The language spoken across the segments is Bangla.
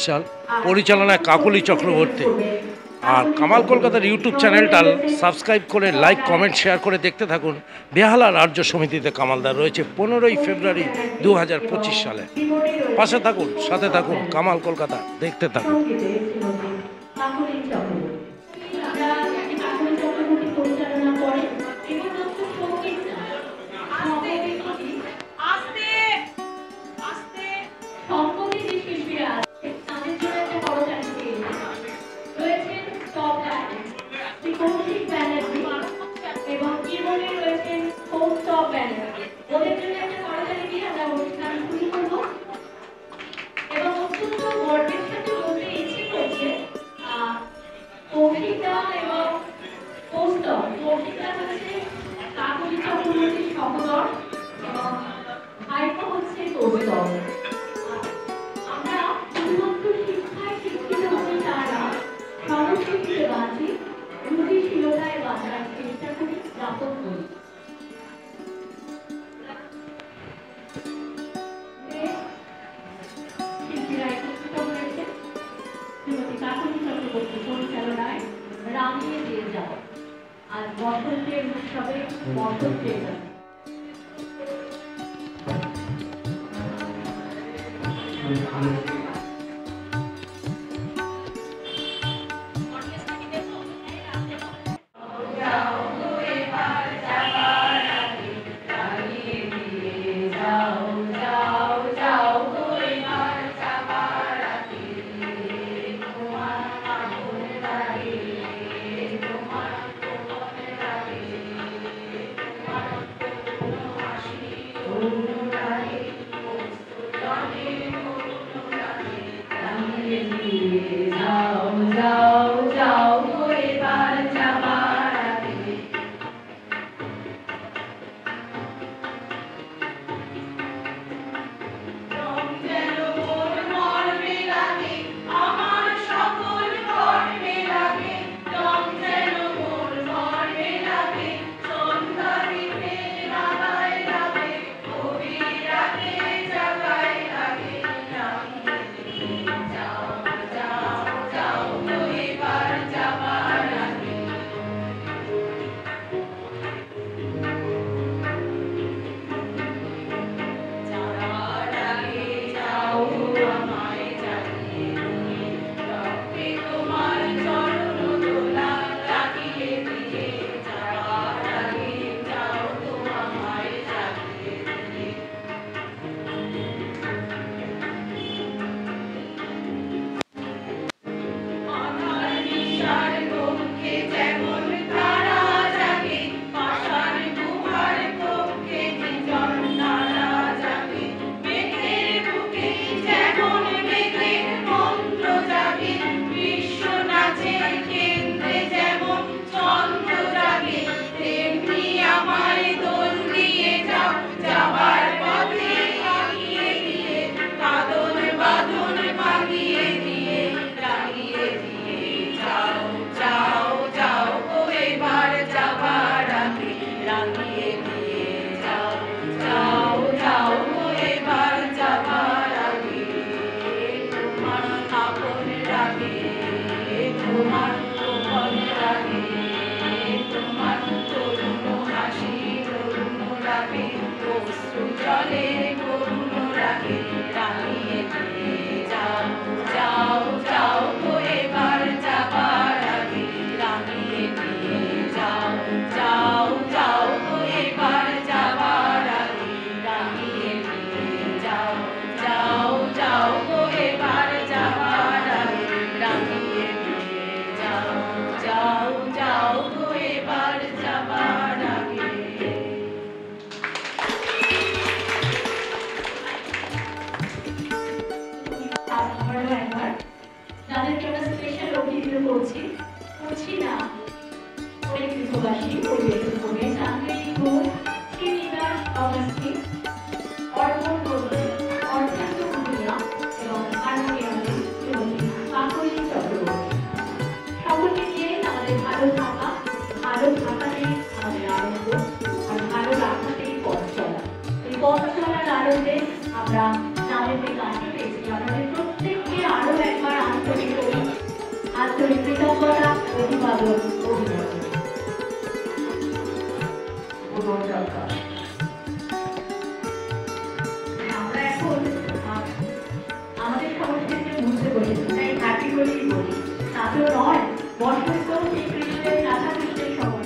সাল, পরিচালনায় কাকলি চক্রবর্তী। আর কামাল কলকাতার ইউটিউব চ্যানেলটা সাবস্ক্রাইব করে লাইক কমেন্ট শেয়ার করে দেখতে থাকুন। বেহালা রাজ্য সমিতিতে কামালদার রয়েছে 15ই ফেব্রুয়ারি 2025 সালে। পাশে থাকুন, সাথে থাকুন, কামাল কলকাতা দেখতে থাকুন। রামিয়ে দিয়ে যাও আর বসন্তের উৎসবে বসন্তে আমরা নামের গানটি পেয়েছি আমাদের প্রত্যেককে আরো সাদর অভিনন্দন। আমরা এখন আমাদের সংস্কৃতি বুঝতে বসেছি, তাই হ্যাপি বলেই বলি। তা তো নয়, বসন্ত সেই কৃষ্ণের রাধা কৃষ্ণের সময়।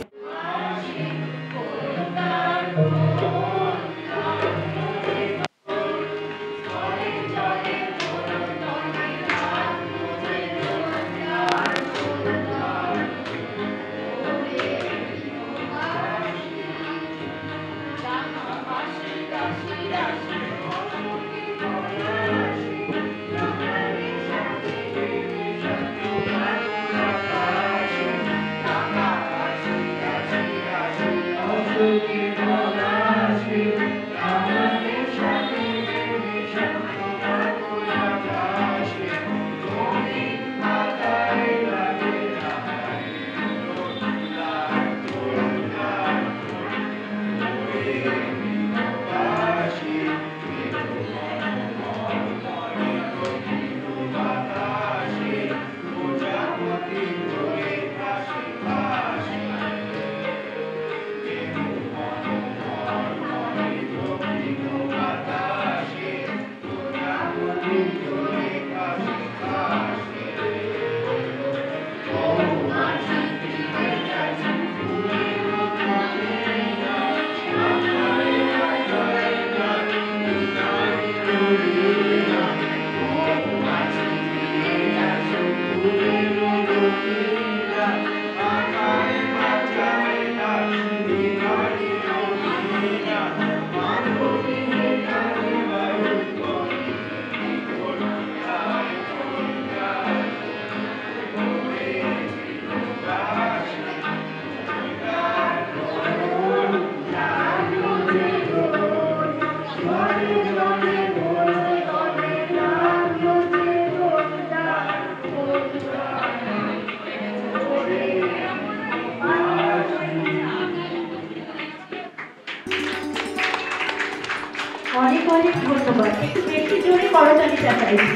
অনেক অনেক ধন্যবাদ। একটু বেশি জোরে করতালিটা চাইছি।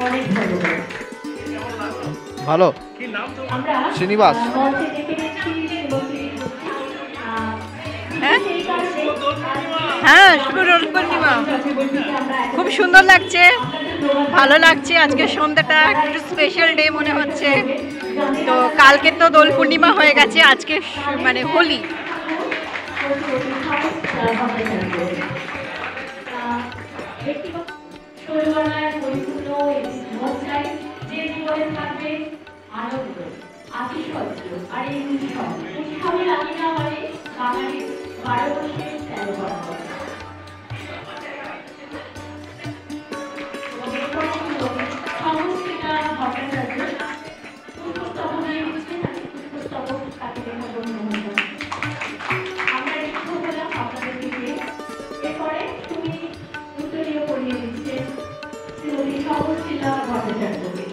অনেক ধন্যবাদ। ভালো আমরা শ্রীনিবাস। মঞ্চে ডেকে নিচ্ছি দেবশ্রী ঘোষকে। হ্যাঁ? সেই কারণে হ্যাঁ, শুভ দোল পূর্ণিমা। খুব সুন্দর লাগছে, ভালো লাগছে। আজকে সন্ধ্যাটা একটু স্পেশাল ডে মনে হচ্ছে। তো কালকে তো দোল পূর্ণিমা হয়ে গেছে, আজকে মানে হোলি। ব্যক্তিগত শৈলবালায় পরিপূর্ণ একটি মঞ্চায় যে জীবনে থাকবে আনন্দ, আতিশয্য আর এই উৎসবের আমিনা মানে বাঙালির 12 বছরের 13 বছর। সংস্কৃতা ভট্টাচার্য পুষ্পস্তবক দিয়ে দিচ্ছেন, পুষ্পস্তবক তাকে দেখা ধন্যবাদ। আমরা একটু বললাম আপনাদের দিকে। এরপরে তুমি উত্তরীয় করিয়ে দিচ্ছেন শ্রীমতী সংস্কৃতা ভট্টাচার্যকে।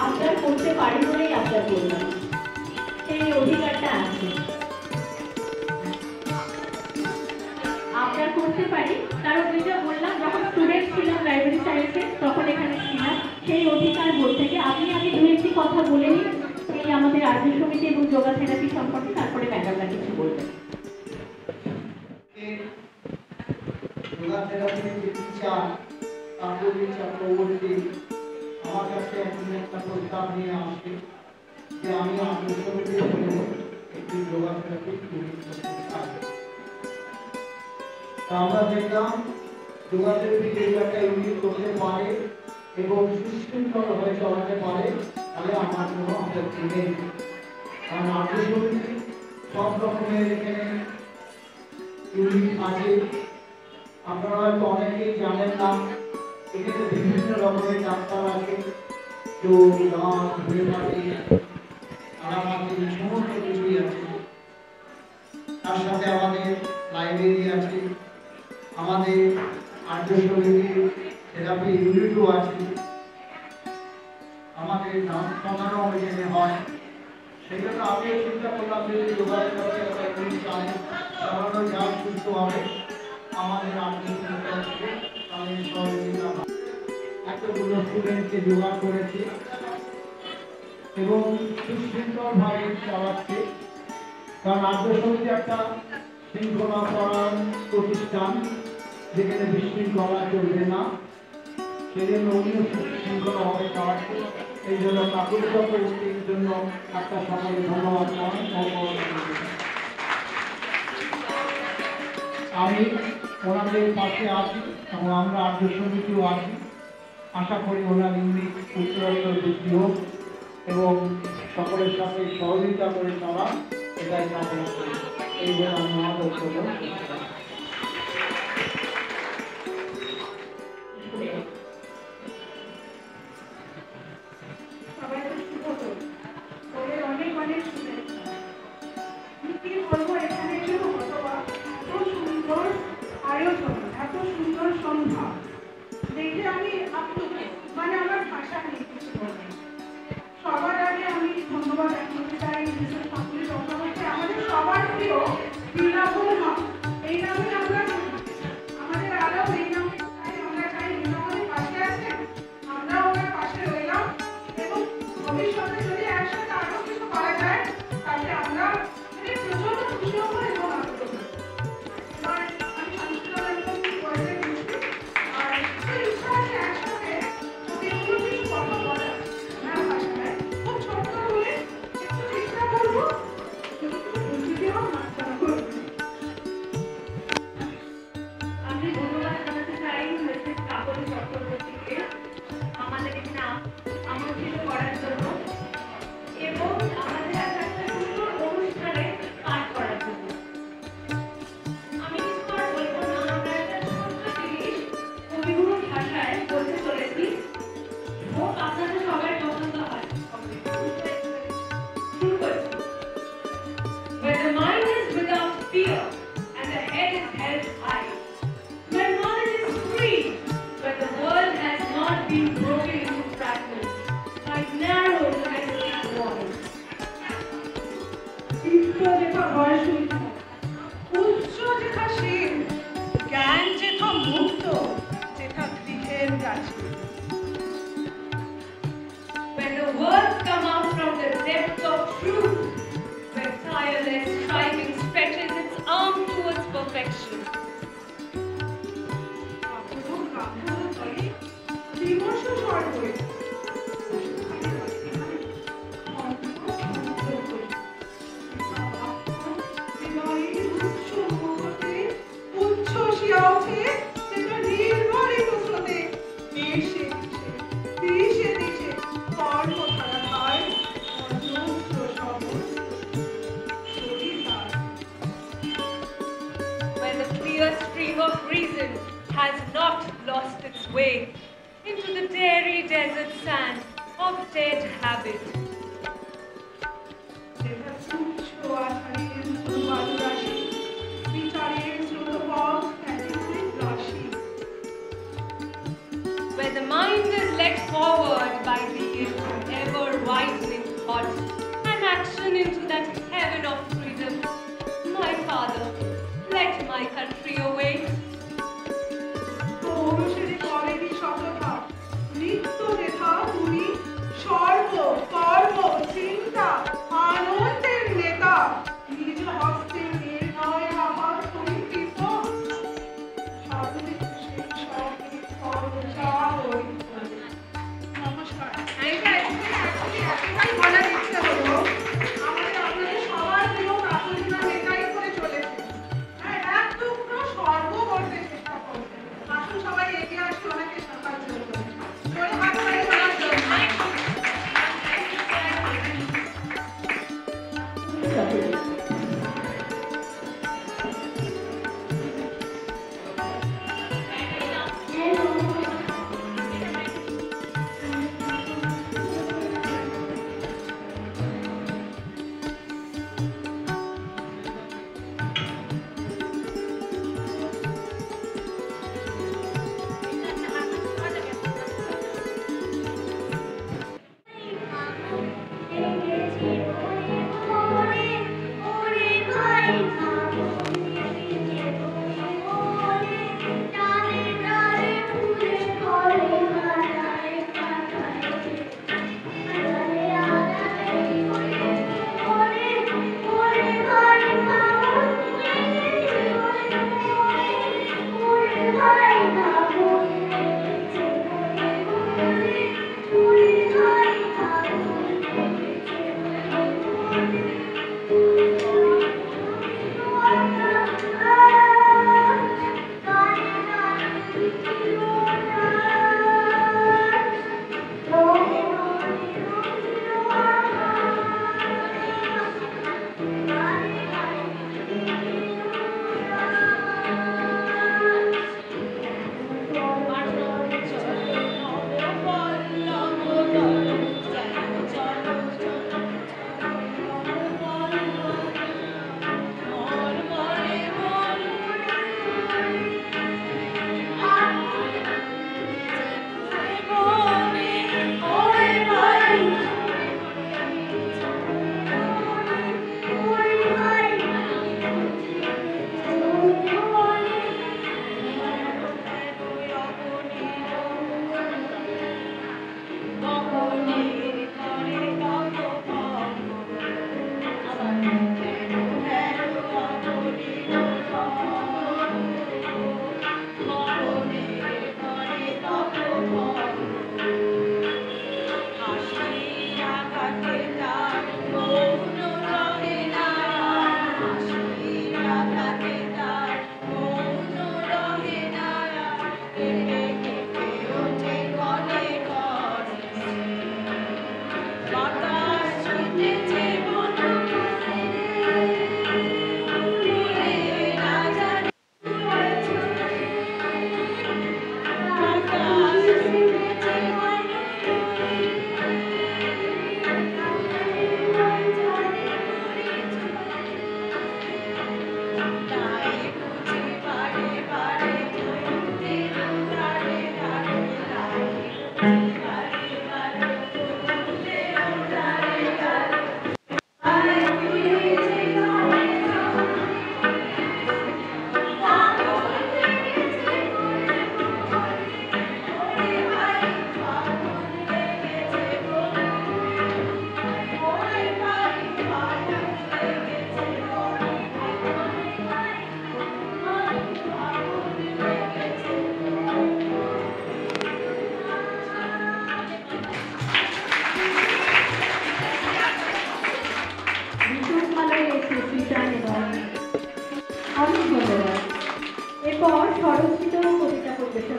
আপনার করতে পারি বলেই আপনার বললাম, সেই অধিকারটা আছে। আপনার করতে পারি, কারণ যেটা বললাম, যখন স্টুডেন্ট ছিলাম লাইব্রেরি সায়েন্সে তখন এখানে ছিলাম। সেই অধিকার বলতে গিয়ে আপনি আগে দু একটি কথা বলে নিন এই আমাদের আর্য সমিতি এবং যোগা থেরাপি সম্পর্কে, তারপরে ম্যাডামরা কিছু বলবেন। যোগা থেরাপির যে টিচার কাকুলি চক্রবর্তী আমার কাছে এখন একটা প্রস্তাব নিয়ে আসে যে আমি আর্য সমিতির জন্য একটি যোগা থেরাপি তৈরি করতে চাই। তা আমরা দেখলাম যোগা থেরাপি যদি একটা ইউনিট করতে পারে এবং সুশৃঙ্খল হয়ে চলাতে পারে তাহলে আমার কোনো আপত্তি নেই। কারণ আর্য সমিতি সব রকমের এখানে ইউনিট আছে। আপনারা হয়তো অনেকেই জানেন না, এখানে বিভিন্ন রকমের ডাক্তার আছে, যোগ, নাচ, হোমিওপ্যাথি, আরামাতি, সমস্ত কিছুই আছে। তার সাথে আমাদের লাইব্রেরি আছে, আমাদের আর্য সমিতির থেরাপি ইউনিটও আছে। আমার আমাদের ডান্স সমারোহ এখানে হয়। সেই জন্য আমিও চিন্তা করলাম যে যোগাযোগ করতে একটা ইউনিট চ্যানেল চালানো যাক সুস্থভাবে আমাদের আমি সহযোগিতা এতগুলো স্টুডেন্টকে জোগাড় করেছি এবং সুশৃঙ্খলভাবে চালাচ্ছে। কারণ আর্য সমিতি একটা শৃঙ্খলা পরায়ণ প্রতিষ্ঠান, যেখানে বিশৃঙ্খলা চলবে না, সেজন্য উনিও শৃঙ্খলাভাবে চালাচ্ছে। এই জন্য কাকুলি চক্রবর্তীর জন্য একটা সকলে ধন্যবাদ আমি ওনাদের পাশে আছি এবং আমরা আর্য সমিতিও আছি। আশা করি ওনার ইউনিট উত্তরোত্তর বৃদ্ধি হোক এবং সকলের সাথে সহযোগিতা করে চলা, এটাই কামনা করি। এই জন্য আমি আমার বক্তব্য অনেক অনেক শুভেচ্ছা। কি বলবো, এখানে এসে হতবাক, এত সুন্দর আয়োজন, এত সুন্দর সন্ধ্যা দেখে আমি আপ্লুত, মানে আমার ভাষা নেই কিছু বলতে। সবার আগে আমি ধন্যবাদ জানাতে চাই বিশেষ কাকুলি চক্রবর্তী, আমাদের সবার প্রিয় বীণাবন মা। এই নামে আমরা আমাদের আরও এই নামে আমরা চাই বীণাবনের পাশে আছেন, আমরা ওনার পাশে রইলাম এবং ভবিষ্যতে যদি একসাথে আরও কিছু করা যায় তাহলে আমরা প্রচন্ড খুশি হবো এবং আনন্দ হবো। এবার আমি সংস্কৃত বলতে দিচ্ছি, আর ইচ্ছা আছে একসাথে যদি এগুলো কিছু কথা বলা ওনার ভাষায় খুব ছোট্ট হলে একটু চেষ্টা করবো, আমি ধন্যবাদ জানাতে চাই মিসেস কাকুলি চক্রবর্তীকে আমাদের এখানে আমন্ত্রিত করার জন্য এবং আমাদের একটা সুন্দর অনুষ্ঠানে পাঠ করার জন্য। আমি কিছু আর বলবো না, আমরা একটা ছোট্ট জিনিস কবিগুরুর ভাষায় বলতে চলেছি, ও আপনাদের সবাই পছন্দ হয়। শুরু করছি। Where the mind is without fear and the head is held high, where knowledge is free, where the world has not been broken into fragments by narrow domestic walls. তীব্র যেথা বয়সুদ্ধ, উচ্চ যেথা শীল, জ্ঞান যেথা মুক্ত, যেথা গৃহের গাছে। When the words come out from the depth of truth, where tireless striving stretches its arm towards perfection. কাপুরুষ গাম্ভীর্য তলে বিমর্ষ স্বর্গে উচ্ছ্বসিয়া ওঠে যেটা নির্ভরিত স্রোতে, দেশে দেশে দেশে কর্মধারায় অজস্র সমস্ত শরীর তার। Where the clear stream of reason has not lost its way into the dairy desert sand of dead habit. যেটা তুচ্ছ আধারের বালুরাশি, বিচারের স্রোতপথ একেবারে রাশি। Where the mind is led forward by the ever-widening thought and action into that heaven of freedom. My Father, let my country await. পৌরুষের করেনি শতথা, নিত্য যেথা তুমি সর্ব কর্ম চিন্তা আনন্দের নেতা, নিজ হস্তে নির্ণয় আমার পরিকৃত সাধুনিক সেই সঙ্গে সর্বজা হইত। নমস্কার। এতটাই বলার ইচ্ছে হলো, আমাদের আপনাদের সবার প্রিয় কাকুলিমা নেতাই করে চলেছে। এক টুকরো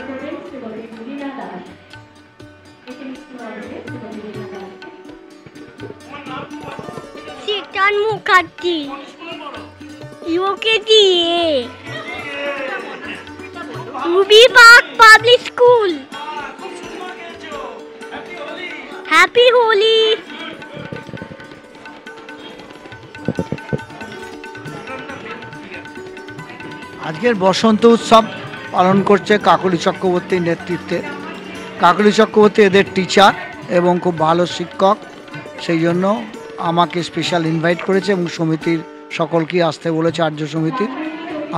করবেন শ্রীমতী রীনা দাস। একে মিষ্টি বলবেন Shrimati Rina Das. Sitan Mukherjee UKG Ruby Park Public School. Happy Holi. আজকের বসন্ত উৎসব পালন করছে কাকলি চক্রবর্তীর নেতৃত্বে। কাকলি চক্রবর্তী এদের টিচার এবং খুব ভালো শিক্ষক, সেই জন্য আমাকে স্পেশাল ইনভাইট করেছে এবং সমিতির সকলকে আসতে বলেছে, আর্য সমিতির।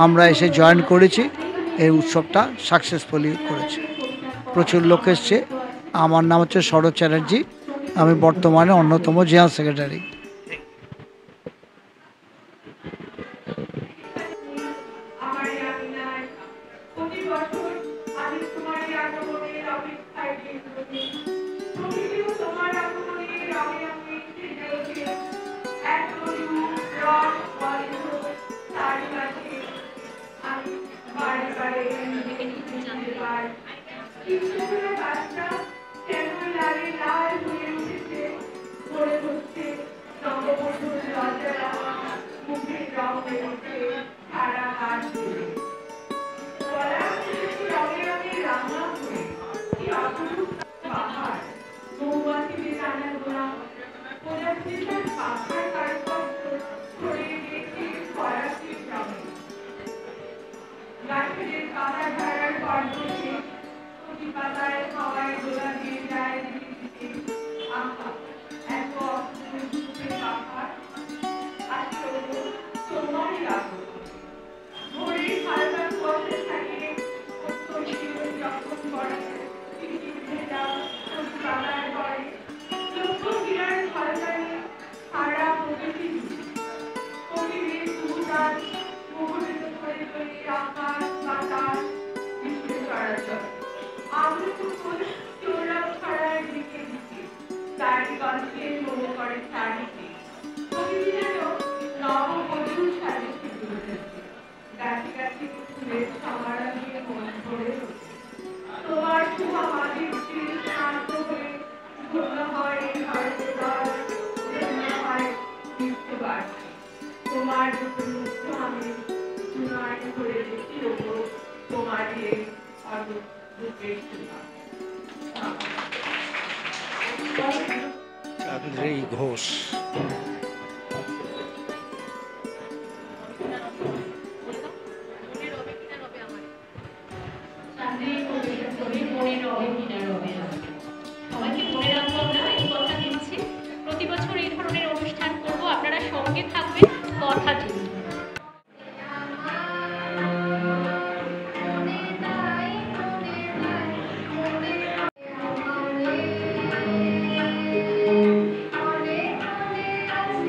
আমরা এসে জয়েন করেছি, এই উৎসবটা সাকসেসফুলি করেছে, প্রচুর লোক এসছে। আমার নাম হচ্ছে শরৎ চ্যাটার্জি, আমি বর্তমানে অন্যতম জেনারেল সেক্রেটারি। আমার রান্নায় প্রতি বছর আমি তোমার আগমনের অপেক্ষায় থাকি। প্রতিদিন তোমার আগমনের রঙে রঙে সেজে ওঠে এক রূপ রং গন্ধ, তার মাঝে আমি বারে বারে জানতে পারি কিন্তু বাচ্চা কেন লাগে লাল হয়ে উঠেছে, পড়ে হচ্ছে নববধূর লজ্জা, মুখের রং বেরোচ্ছে সারা হাত জুড়ে। গলা রঙে রঙে রাঙা হয়ে কি অপরূপ পাহাড়, মৌমাছিদের টানা গোড়া, প্রজাপতির পাখার কারুকার্য ছড়িয়ে দিয়েছে ফরাসির রঙে। গাছের পাতা ঝাড়ার পর্বতে প্রতি পাতায় হাওয়ায় দোলা দিয়ে যায় ধীরে ধীরে। আহা, এত অপূর্ব পাহাড়, আসলে তোমারই আগমন। ভোরের হালকা কুয়াশা থাকে, উত্তর দিকে যখন পড়ে টিকিট ভেজা প্রতি পাতার পরে লক্ষ্য বিরাট ঝলকানি সারা প্রকৃতি জুড়ে। প্রকৃতির সুতার মুহূর্তে ধরে ধরে আকাশ বাতাস বিশ্বে চরাচর আমৃত্যুকুল চৌরাম ছড়ায় দিকে দিকে, তারই গন্ধে মনে করে চারিদিকে। প্রকৃতি যেন নববধূর সাজে সেজে উঠেছে, গাছে গাছে ফুলের সমারা দিয়ে মন ভরে ওঠে। তোমার শুভ মাটির চির শান্ত হয়ে ধন্য হয় এই ভারতের দল, ধন্য হয় বিশ্ববাসী। তোমার দুটো মুগ্ধ আমি তোমার ধরে দেখি ওগো, তোমার এই অদ্ভুতের সেবা। চান্দ্রেই ঘোষ। চাঁদের কবিতা পড়ে মনে রবে কিনা রবে না। সবাইকে মনে রাখবো আমরা, এই কথা দিচ্ছি প্রতি বছর এই ধরনের অনুষ্ঠান করব, আপনারা সঙ্গে থাকবেন, কথা দিন। মনে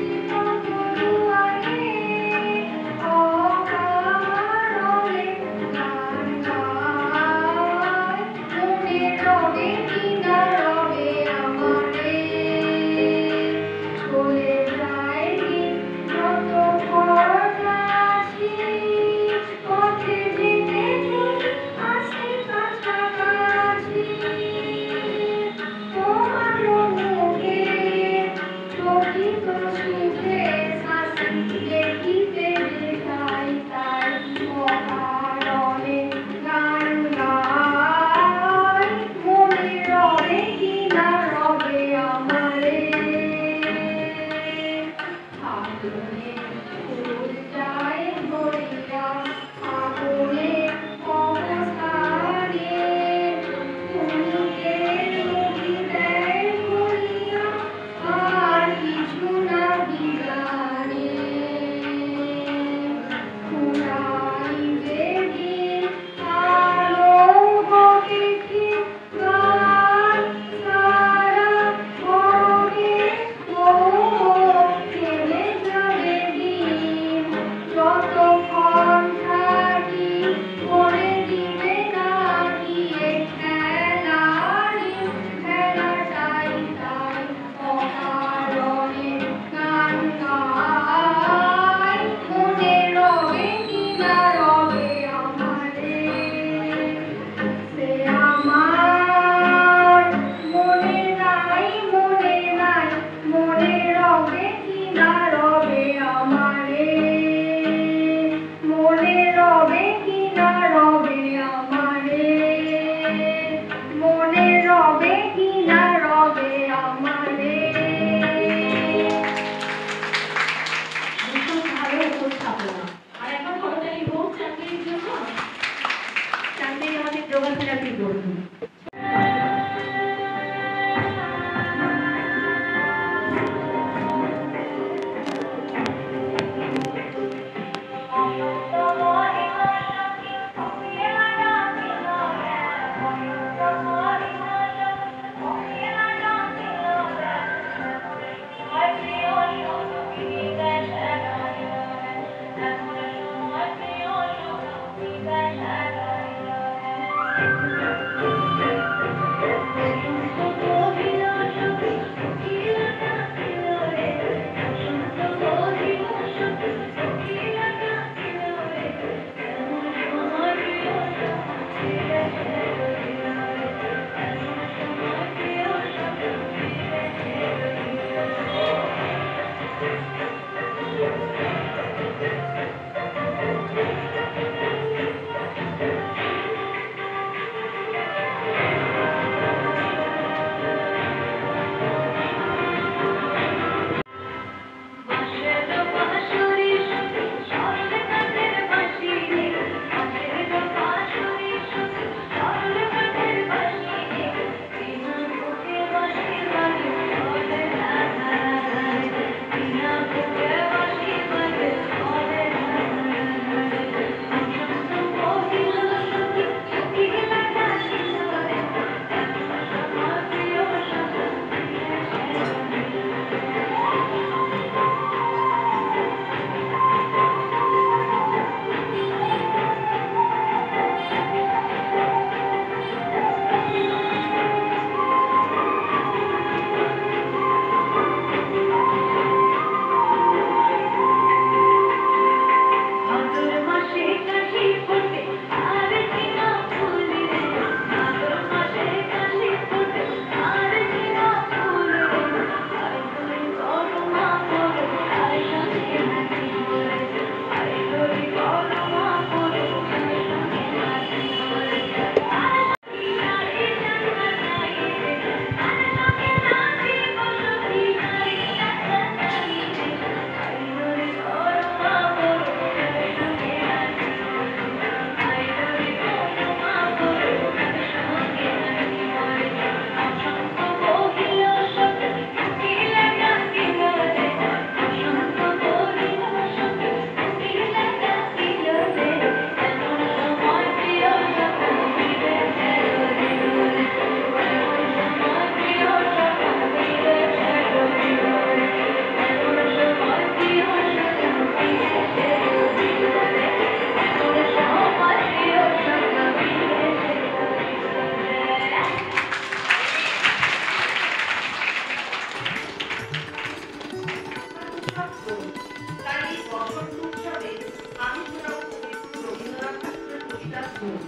ফাগুন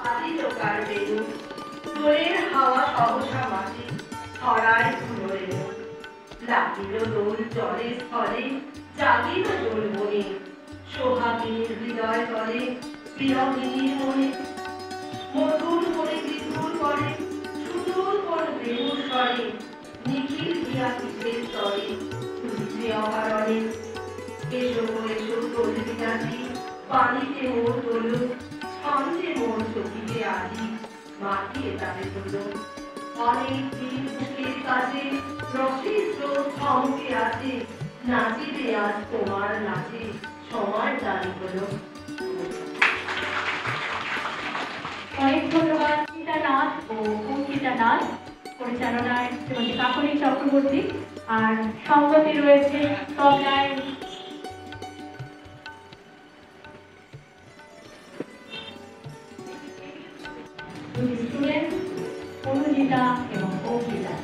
আজিত কার বেনু দোলের হাওয়া সহসা মাটি ছড়ায় ফুলের লাগিল দোল জলে স্থলে জাগিল দোল বনে সোহাগীর হৃদয় তলে বিরহিণীর মনে মধুর মনে বিধুর করে সুদূর কোন বেণুর স্বরে নিখিল দিয়া পিঠের তরে তুলছে অকারণে এসো এসো দোল বিনাচি পানিতে মোর তোল ছন্দে মোর চকিতে আজি মাটিয়ে তারে তোল অনেক দিন বুকের কাছে রসের স্রোত থমকে আছে নাচিবে আজ তোমার নাচে সময় দাঁড়ি হলো। অনেক ধন্যবাদ অঙ্কিতা নাথ ও অঙ্কিতা নাথ, পরিচালনায় শ্রীমতী কাকলি চক্রবর্তী, আর সঙ্গতি রয়েছে তবলায় দুই স্টুডেন্ট অনুজিতা এবং অঙ্কিতা।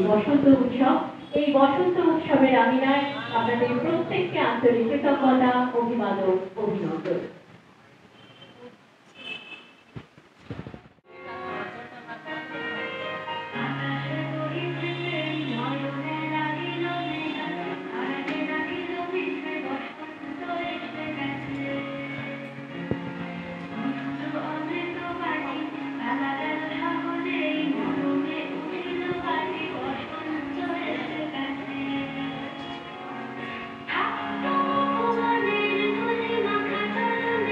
বসন্ত উৎসব, এই বসন্ত উৎসবের আমিনায় আপনাদের প্রত্যেককে আন্তরিক কৃতজ্ঞতা, অভিবাদন, অভিনন্দন। Thank you.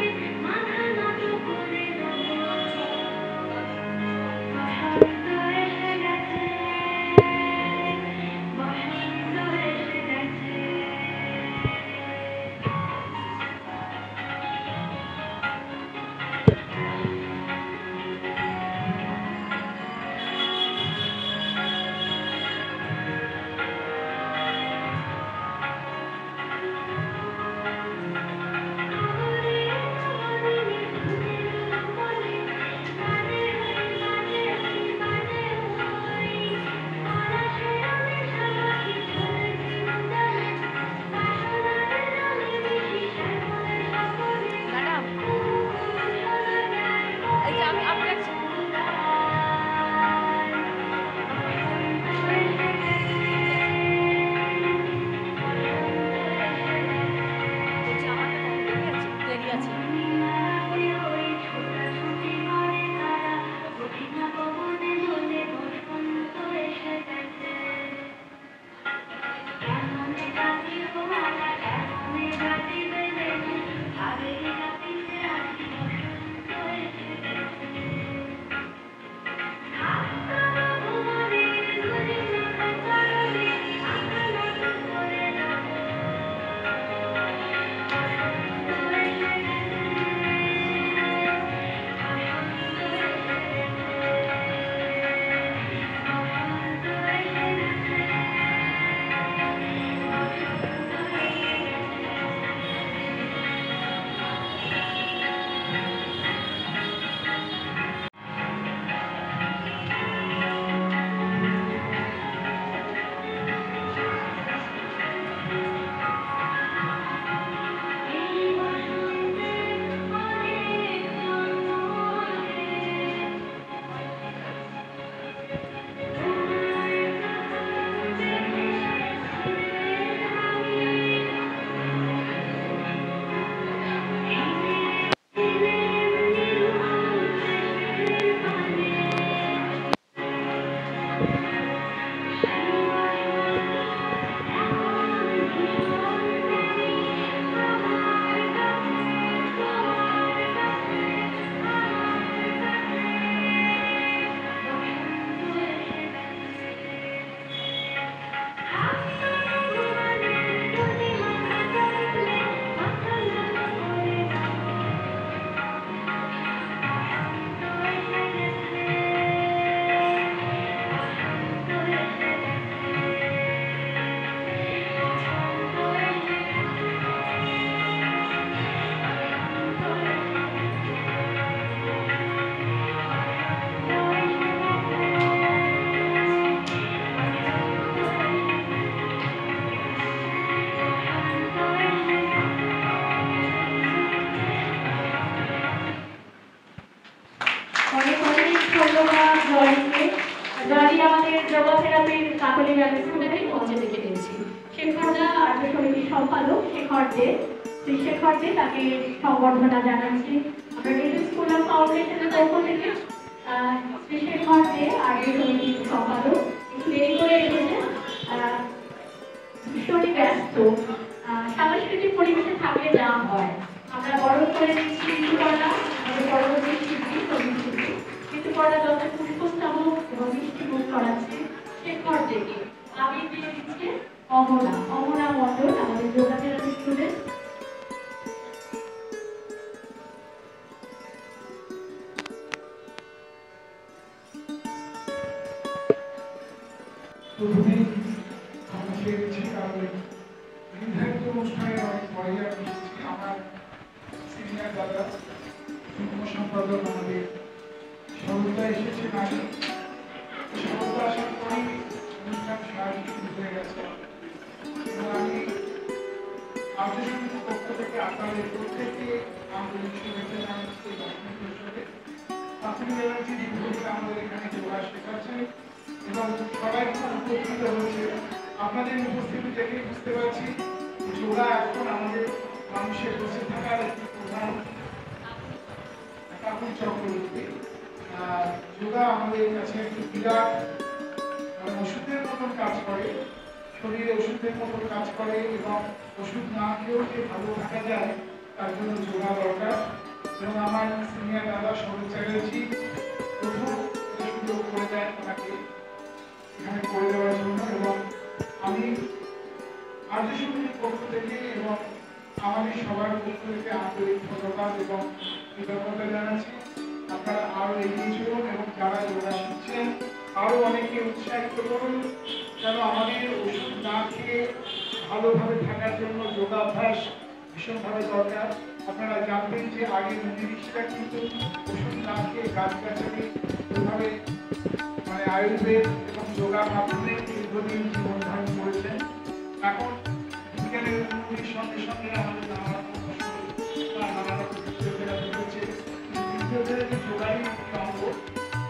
অনেক অনেক ধন্যবাদ জয়কে। জয়ই আমাদের যোগা থেরাপির কাকলি ম্যামের স্কুলেরই মঞ্চে ডেকে নিয়েছি। শেখরদা আর্য সমিতির সম্পাদক শেখর দে, শ্রী শেখর দে, তাকে সংবর্ধনা জানাচ্ছি আমরা লিটল স্কুল অফ ফাউন্ডেশনের পক্ষ থেকে। শ্রী শেখর দে আর্য সমিতির সম্পাদক, একটু দেরি করে এসেছেন, ভীষণই ব্যস্ত। সাংস্কৃতিক পরিবেশে থাকলে যা হয়, আমরা বরণ করে নিচ্ছি ঋতুপর্ণা, আমাদের পরবর্তী শিল্পী সঙ্গীত শিল্পী ঋতুপর্ণা যত পুষ্পস্তবক এবং মিষ্টি মুখ করাচ্ছে শেখর থেকে। আবির দিয়ে দিচ্ছে অমনা মণ্ডল, আমাদের যোগা থেরাপি স্টুডেন্ট। নির্ধারিত অনুষ্ঠানে অনেক পরে আমি এসেছি। আমার সিনিয়র দাদা যুগ্ম সম্পাদক আমাদের সরলতা এসেছে নারী। সরলতা আসার পরেই অনুষ্ঠান স্বাভাবিক শুরু হয়ে গেছে এবং আমি আর্য সমিতির পক্ষ থেকে আপনাদের প্রত্যেককে আন্তরিক শুভেচ্ছা জানাচ্ছি। আপনি জানাচ্ছি দীর্ঘদিন আমাদের এখানে যোগা শেখাচ্ছেন এবং সবাই খুব উপকৃত হয়েছে। আপনাদের উপস্থিতি দেখে বুঝতে পারছি যোগা এখন আমাদের মানুষের বসে থাকার একটি প্রধান কাকুর চক্রবর্তী। যোগা আমাদের কাছে একটি বিরাট ওষুধের মতন কাজ করে, শরীরে ওষুধের মতন কাজ করে এবং ওষুধ না খেয়েও যে ভালো থাকা যায় তার জন্য যোগা দরকার। এবং আমার সিনিয়র দাদা সরোজ চ্যাটার্জি প্রথম সুযোগ করে দেয় ওনাকে এখানে করে দেওয়ার জন্য এবং আমি আর্য সমিতির পক্ষ থেকে এবং আমাদের সবার পক্ষ থেকে আন্তরিক ধন্যবাদ এবং কৃতজ্ঞতা জানাচ্ছি। আপনারা আরো এগিয়ে চলুন এবং যারা যোগা শিখছেন আরো অনেকে উৎসাহিত করুন, যেন আমাদের ওষুধ না খেয়ে ভালোভাবে থাকার জন্য যোগাভ্যাস ভীষণভাবে দরকার। আপনারা জানবেন যে আগে মুনিঋষিরা কিন্তু ওষুধ না খেয়ে গাছগাছালি এইভাবে আয়ুর্বেদ এবং যোগার মাধ্যমে দীর্ঘদিন জীবন ধারণ করেছেন। এখন বিজ্ঞানের উন্নতির সঙ্গে সঙ্গে আমাদের নানা রকম ফিজিওথেরাপি হচ্ছে, ফিজিওথেরাপি যোগারই একটি অঙ্গ।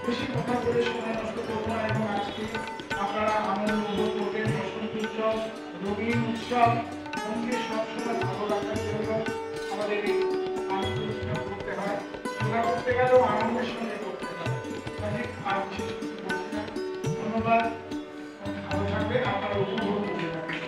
বেশি কথা বলে সময় নষ্ট করবো না এবং আজকে আপনারা আনন্দ উপভোগ করবেন। বসন্ত উৎসব, রঙিন উৎসব, মনকে সবসময় ভালো রাখার জন্য আমাদের এই আনন্দ উৎসব করতে হয়। যোগা করতে গেলেও আনন্দের সঙ্গে করতে হয়। আর বিশেষ কিছু বলছি না। ধন্যবাদ, ভালো থাকবেন, আপনারা উপভোগ করতে থাকবেন।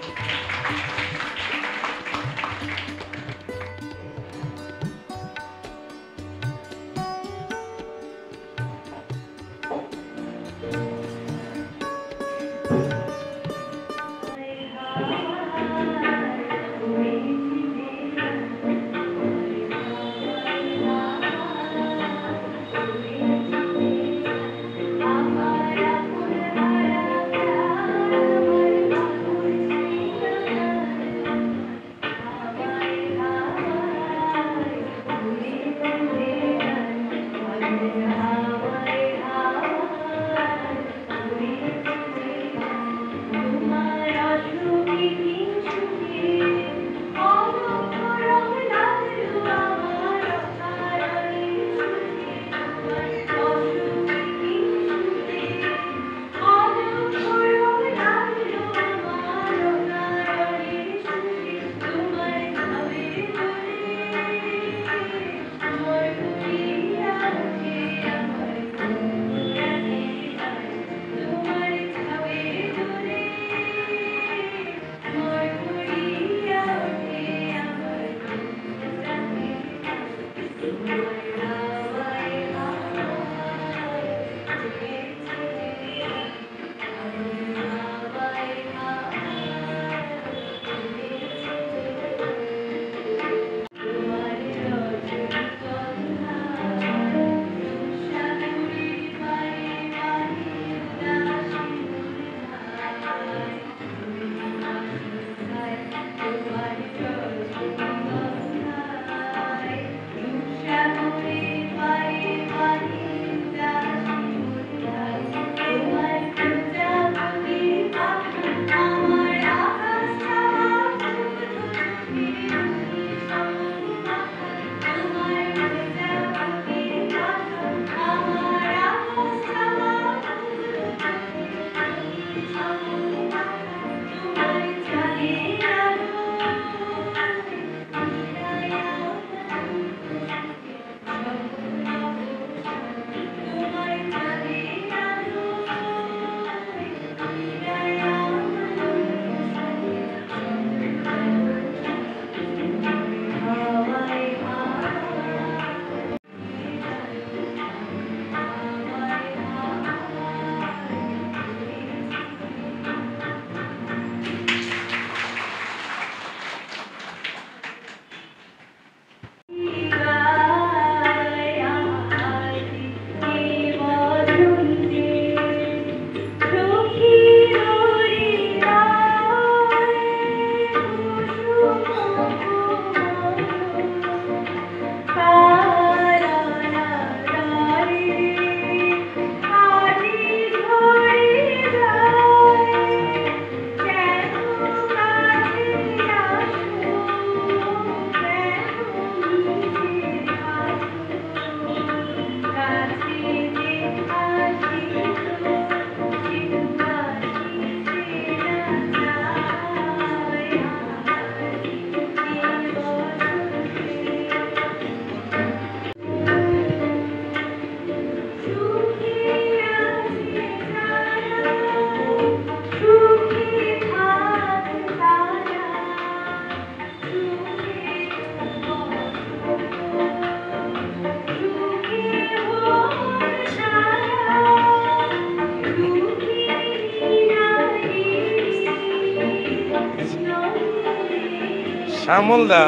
শ্যামলদা।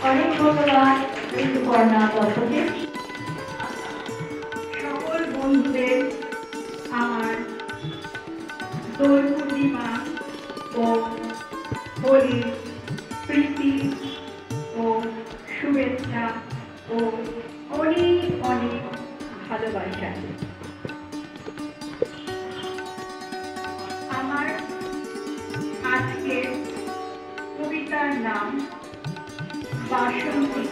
অনেক ধন্যবাদ ঋতুপর্ণা দত্তকে। সকল বন্ধুদের আমার দোল পূর্ণিমা ও হোলির প্রীতি ও শুভেচ্ছা ও অনেক অনেক ভালোবাসা। আমার আজকের কবিতার নাম বাসন্তী।